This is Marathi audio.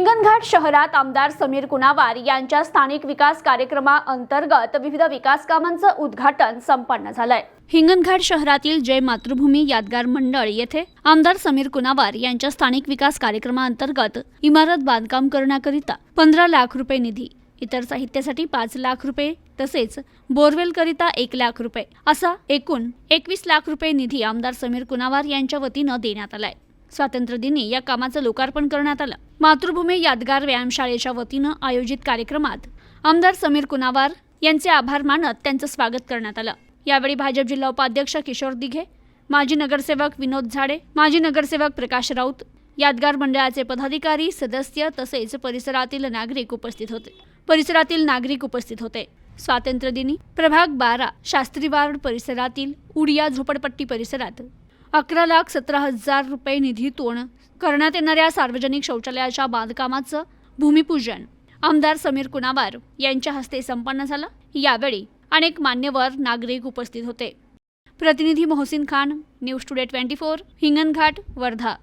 हिंगणघाट शहरात आमदार समीर कुणावार यांच्या स्थानिक विकास कार्यक्रमाअंतर्गत विविध विकास कामांचं उद्घाटन संपन्न झालंय। हिंगणघाट शहरातील जय मातृभूमी यादगार मंडळ येथे आमदार समीर कुणावार यांच्या स्थानिक विकास कार्यक्रमाअंतर्गत इमारत बांधकाम करण्याकरिता 15 लाख रुपये निधी, इतर साहित्यासाठी 5 लाख रुपये तसेच बोरवेल करिता 1 लाख रुपये असा एकूण 21 लाख रुपये निधी आमदार समीर कुणावार यांच्या वतीनं देण्यात आलाय। स्वातंत्र्य दिनी या कामाचं लोकार्पण करण्यात आलं। मातृभूमी यादगार व्यायामशाळेच्या वतीनं आयोजित कार्यक्रमात आमदार समीर कुणावार यांचे आभार मानत त्यांचं स्वागत करण्यात आलं। यावेळी भाजप जिल्हा उपाध्यक्ष किशोर दिघे, माजी नगरसेवक विनोद झाडे, माजी नगरसेवक प्रकाश राऊत, यादगार मंडळाचे पदाधिकारी, सदस्य तसेच परिसरातील नागरिक उपस्थित होते। स्वातंत्र्य दिनी प्रभाग 12 शास्त्री वार्ड परिसरातील उडिया झोपडपट्टी परिसरात 11,17,000 रुपये निधीतून करण्यात येणाऱ्या सार्वजनिक शौचालयाच्या बांधकामाचं भूमिपूजन आमदार समीर कुणावार यांच्या हस्ते संपन्न झालं। यावेळी अनेक मान्यवर नागरिक उपस्थित होते। प्रतिनिधी मोहसिन खान, न्यूज टुडे 24, हिंगणघाट, वर्धा।